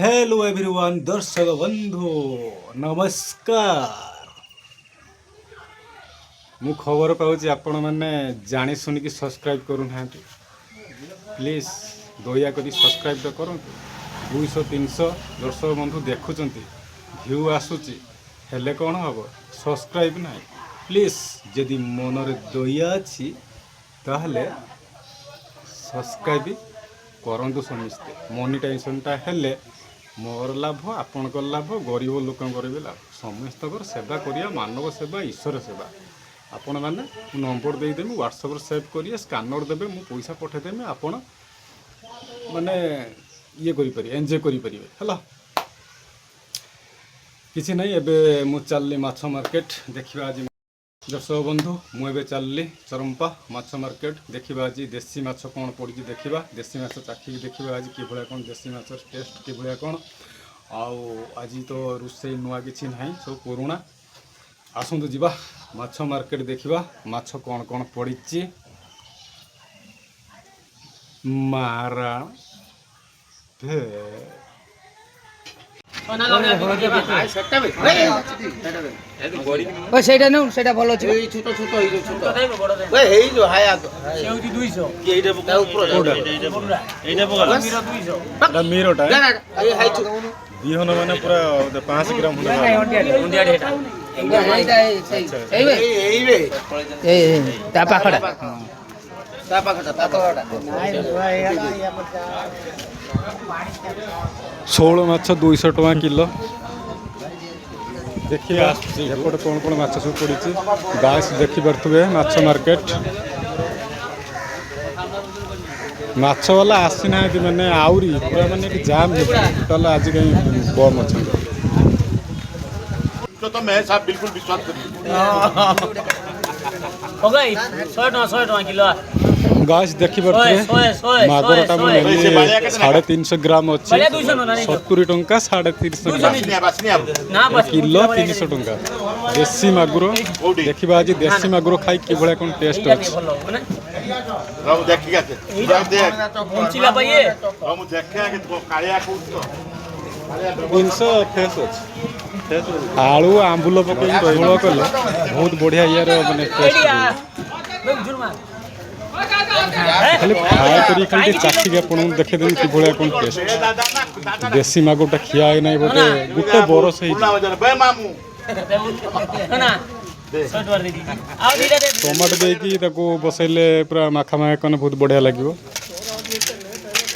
Hello everyone दर्शक बंधु नमस्कार। मु खबर पाऊँ आपण मैंने जानी सुनिकी सब्सक्राइब करूना प्लीज दयाकोरी सब्सक्राइब तो करूँ। 200-300 दर्शक बंधु देखुंट व्यू आसूची हेले कौन हम सब्सक्राइब ना प्लीज जदि मनरे दया अच्छी ताहले सब्सक्राइब करंतु समस्ते। मोनिटाइजेशनटा हेले मोर लाभ आपणकर लाभ गरीब लोकंकर भी लाभ समस्त सेवा करिया मानव सेवा ईश्वर सेवा। आपण मैंने नंबर देदेमी व्हाट्सएप सेव करिए स्कानर देवे मु पैसा पठेदेमी आपण माने ये करि एंजॉय करि हला किसी नहीं। एबे मु चलली माछ मार्केट देखिबा आज दर्शक बंधु मुझे चलली चरंपा माछ मार्केट देखिबा आज देसी माछ कौन पड़ी देखिबा देसी माछ चाखी देखिबा आज कि भलिया कौन देसी माछ टेस्ट कि भलिया कौन आज तो रोषे नुआ किछि नहीं सब पुराणा। आसतु जीवा माछ मार्केट देखिबा माछ कौन कौन पड़ी मारा সেটা নেও সেটা ভালো ছিল এই ছোট ছোট এই ছোট ওই এই যে হাই আগ সেউজি 200 কি এইটা পোকা উপরে এইটা পোকা মিরো 200 এটা মিরোটা এই হাই ছোট বিহন মানে পুরা 5 গ্রাম হলো উন্ডিয়া এটা এইটা এই রে এই তা পাখড়া তা পাখড়া षोल माछ 200 टका किलो। देखिए एपटे कौन कौन माछ सब पड़ी गाइस देखी पारे माछ मार्केट माछ वाला आसी ना मैंने आउरी पूरा माने जाम टोटल आज कहीं बम अच्छा तो मैं साहब बिल्कुल विश्वास करिए हो गई 100 टका किलो। गाइस देखी पारे मागरटा मैंने 350 ग्राम अच्छे 70 टंका 350 ग्राम किलो 300 टंका देसी मागुर देखिबा आज देसी मागुर खाई कि भले कोन टेस्ट अछि राव देखिया के देख पहुंचिला पाइए राव मु देखिया के तो कालिया को 300 फेस अछि आलू आंबुल पकई झोल कले बहुत बढ़िया यार माने टेस्ट खाली फ्राए करी खाली चाखी के आपण देखे देन कि भले कोन टेस्ट देसी मागुरटा खिया नहीं बोले गुटे बरस है बे मामू ना टमाटो देकी ताको बसैले पूरा माखा माखा कने बहुत बढ़िया लागिवो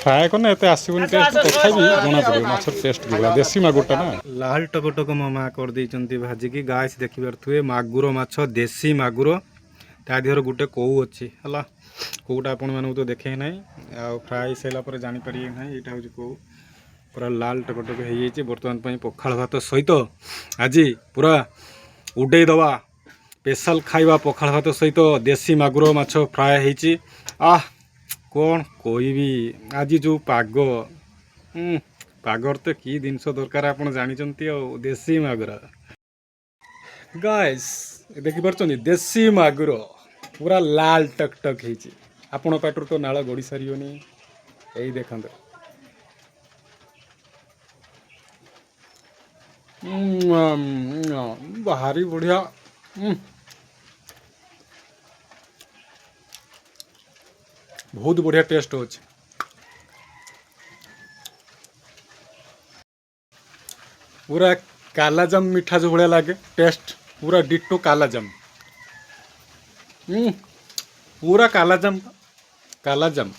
फ्राए कने एते आसीबन टेस्ट तथापि जणा पड़ियो माछर टेस्ट दिला देसी मागुरटा ना लाल टकटक मामा कर दैचंती भाजी की गाइस देखि परथुए मागुर माछ देसी मागुर ता देहर गुटे कोउ अछि हला कोउटा आपण माने तो देखे नहीं आ फ्राई सेला पर जानि परिए नहीं एटा हो कोउ पूरा लाल टकटक हे येछि वर्तमान पई पखाळ भात सहित आज पूरा उडे दवा स्पेशल खाइबा पखाळ भात सहित देसी मागुर माछ फ्राए हेछि आ कौन कोई भी आज जो पाग पागर तो की जिनस दरकार आपण जानिचंती आ देसी मागुर गाइस देखि परछनी देसी मागुर पूरा लाल टकटक हेछि आपण पाटर तो नाळ गड़ी सारियोनी एई देखंत भारी बढ़िया बहुत बढ़िया टेस्ट हो पूरा कालाजाम मीठा जो भाया लगे टेस्ट पूरा डिट्टो कालाजाम पूरा कालाजाम कालाजाम